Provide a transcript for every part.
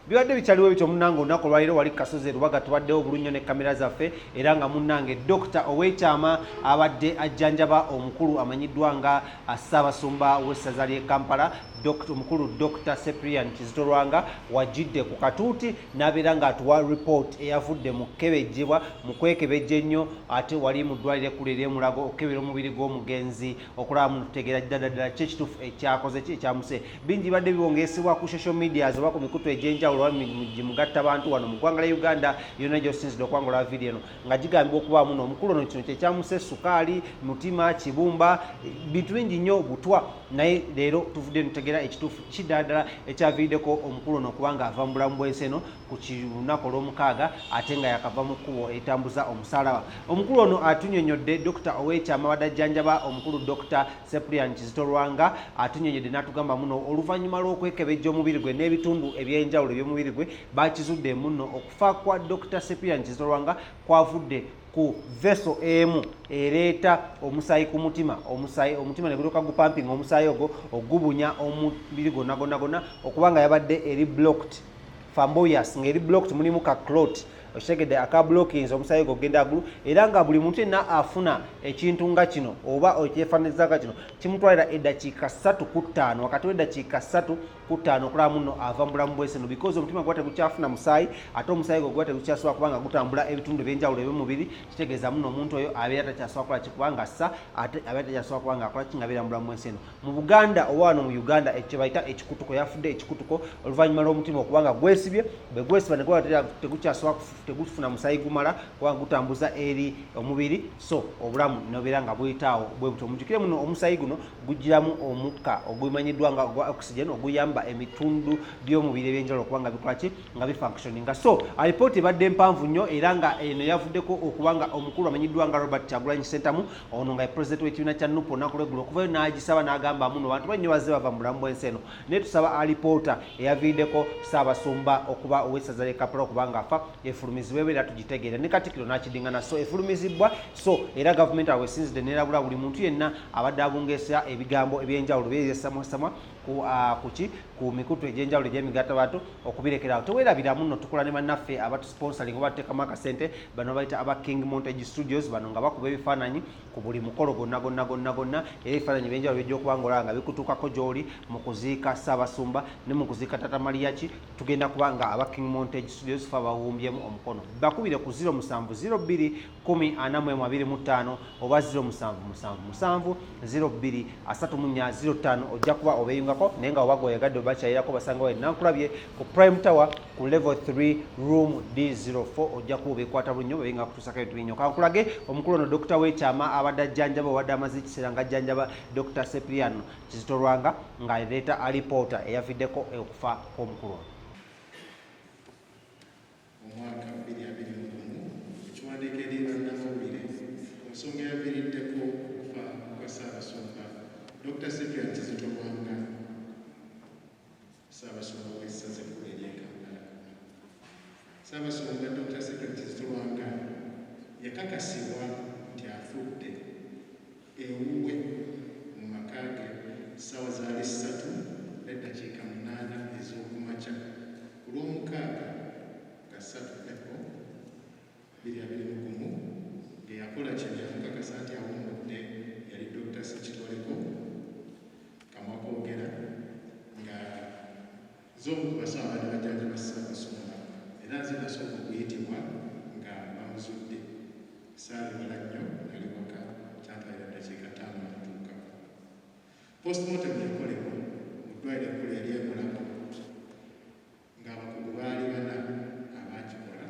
bibadde bikyaliwo bityo munnange olunaku olwaliro wali kasozi Lwaga tubaddewo bulunyo ne kamera zaffe era nga munnange Dr. Owekyama abadde ajjanjaba omukulu amanyiddwa nga Ssaabasumba w'essaza ly'e Kampala omukulu Dr. Cyprian Kizito Lwanga wajjidde ku katuuti n'abeera ng'atuwa report eyavudde mu kkebejjebwa mu kwekebejja ennyo ate wali mu ddwaliro ekkulu ery'Emulago okukebera omubiri gw'omugenzi okulaba mu tutegeera ddala ki ekituufu ekyakoze ki ekyamuse bingi badde biwongeesebwa ku social media oba ku mikutu egy'enjawulo mugatta bantu wano mu ggwanga lya Uganda yonna gy'osinzidde okwangola vidiyo eno nga gigambibwa okubaamu n'omukulu ono kino kyekyamuse sukaali mutima kibumba bintu bingi nnyo butwa naye leero tuvudde nutegeera ekituufu kiddala ekyaviiriddeko omukulu ono okubanga ava mu bulamu bw'ensi eno ku lunaku olw'omukaaga ate nga yakava mu kkubo etambuza omusaalaba omukulu ono atunyonyodde Dr. Owekyama abadde ajjanjaba omukulu Dr. Cyprian Kizito Lwanga atunyonyodde n'atugamba muno oluvannyuma lw'okwekebejja omubiri gwe n'ebitundu eby'enjawulo eby'omubiri gwe bakizudde muno okufa kwa Dr. Cyprian Kizito Lwanga kwavudde ku veso emu ereeta omusaayi ku mutima omutima ne gulyoka gupampinga omusaayi ogwo ogubunya omubiri gonna okubanga yabadde eri blocked famboyas ng'eri blocked mulimu ka clot okitegedde aka blockings omusaayi ogwo ogenda agulu era nga buli muntu yenna afuna ekintu nga kino oba ekyefaananyiriza kino kimutwalira eddakiika 3 ku 5 wakati w'eddakiika 3 ku 5 okulaba muno ava mu bulamu bw'ensi eno because omutima gwa tegukyafuna musaayi ate omusaayi gwe gwa tegukyasobola kubanga gutambula ebitundu eby'enjawulo eby'omubiri kitegeeza muno omuntu oyo abeera takyasobola kukola kikubanga assa ate abeera takyasobola kubanga akola ki nga abeera mu bulamu bw'ensi eno mu Buganda oba wano mu Uganda ekyo bayita ekikutuko yafudde ekikutuko oluvannyuma lw'omutima okubanga gwesibye bwe gwesiba ne gwa tegukyasobola tegufuna musaayi gumala kubanga gutambuza eri omubiri so obulamu nobeera nga buyitaawo bwe buto mujjukire muno omusaayi guno gujjiramu omukka ogumanyiddwa nga ogwa oxygen oguyamba ebitundu by'omubiri ebyenjawulo okubanga bikola ki nga bifunctioninga so alipoota ebadde mpanvu nnyo era nga eno yavuddeko okubanga omukulu amanyiddwa nga Robert Kyagulanyi Ssentamu ono nga president w'ekibiina kya NUP olunaku lw'eggulo okuvayo n'agisaba n'agamba muno bantu bannyo bazze bava mu bulamu bw'ensi eno naye tusaba alipoota eyaviiriddeko Ssaabasumba okuba ow'essaza ly'e Kampala okubanga afa efulumizibwe era tugitegeera ne Katikkiro n'akidingana so efulumizibwa so era gavumenti awo esinzidde n'erabula buli muntu yenna abadde abungeesa ebigambo eby'enjawulo byeyesamwasamwa ku mikutu egy'enjawulo egy'emigatta bantu okubirekerawo teweerabira muno tukola ne bannaffe abatusponsoring oba tuteekamu akasente bano bayita aba KingSmith Studios bano nga bakuba ebifaananyi ku buli mukolo gonna era ebifaananyi ebyenjawulo by'okuba ng'olaba nga bikutuukako gy'oli mu kuziika Ssaabasumba ne mu kuziika Tata Mariaki tugenda kuba nga aba KingSmith Studios fe abawumbyemu omukono bakubire ku 0702104425 oba 0777023405 ojja kuba obeyungako naye nga obaga oyagadde obakyayirako basanga wae nankulabye ku Prime Tower ku level 3 room D04 ojja kuba obeekwata bulunyo bebenga kutusako ebintu binyo kankulage omukulu ono Dr. Owekyama abadde ajjanjaba obadde amaze ekiseera nga ajjanjaba Dr. Cyprian Kizito Lwanga ng'aleeta alipoota eyaviddeko okufa kw'omukulu ono omwaka 2021 ekiwandiiko eri bannamawulire ensonga eyaviiriddeko okufa kwa Ssaabasumba Dr. Cyprian Kizito Lwanga Ssaabasumba w'essaza ekkulu ery'e Kampala. Ssaabasumba Dr. Cyprian Kizito Lwanga yakakasibwa nti afudde ewuwe mu maka ge ssaawa zaali 3:08 ez'okumakya ku lw'omukaaga ga 3/2021 ngeyakola kino yamukakasa nti awummudde yali Dr. Sekitoleko Kamwakoogera nga z'omu ku basawo abadde bajjanjaba Ssaabasumba era nze nasooka okuyitibwa nga bamuzudde saabibala nnyo nali waka kyantwalira ddakiika 5 okutuuka postmortem yakolebwa mu ddwaliro ekkulu yali Emulago ng'abakugu baali bana abagikola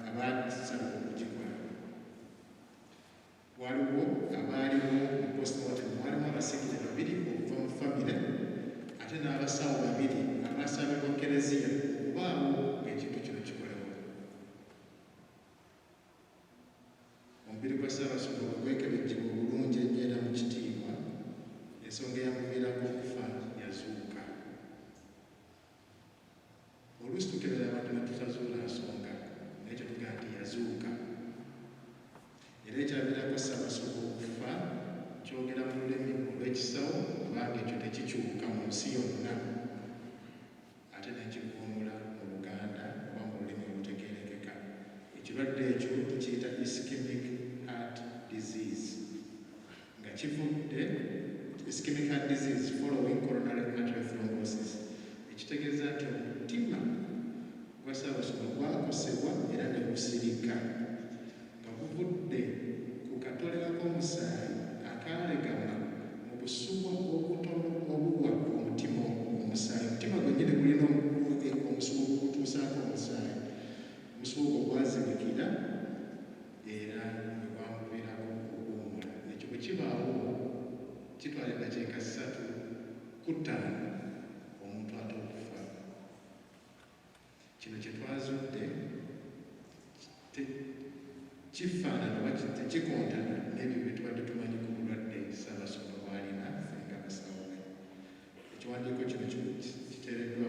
abaasaba okugikola waliwo abaaliwo mu postmortem walimu abasigire 2 okuva mu famire ate n'abasawo 2 abaasabibwa Kereziya okubaawo ng'ekintu kino kikolebwa omubiri gwa Ssaabasumba bwe gwekebejjebwa obulungi ennyo era mu kitiibwa ensonga eyamuviirako okufa yazuuka oluusi tukebera abantu ne tutazuula nsonga naye kyo tugaa nti yazuuka era ekyaviirako Ssaabasumba okufa kyogera mu lulimi olw'ekisawo kubanga ekyo tekikyuka mu nsi yonna ekirwadde ekyo tukiyita ischemic heart disease nga kivudde ischemic heart disease following coronary artery thrombosis ekitegeeza nti omutima gwa Ssaabasumba gwakosebwa era ne gusirika nga guvudde ku katolera k'omusaayi akalegama mu busuwa obutono obuwa omutima omusaayi omutima gwennyini gulina omusuwa ogutuusaako omusaayi omusuwa ogwo gwazibikira era ne gwamuviirako okuwummula ekyo bwe kibaawo kitwala eddakiika 3 ku 5 omuntu ate okufa kino kye twazudde kifaanana oba tekikontana n'ebyo bye tubadde tumanyi ku bulwadde Ssaabasumba bw'alina ffe nga basawo be ekiwandiiko kino kiteereddwa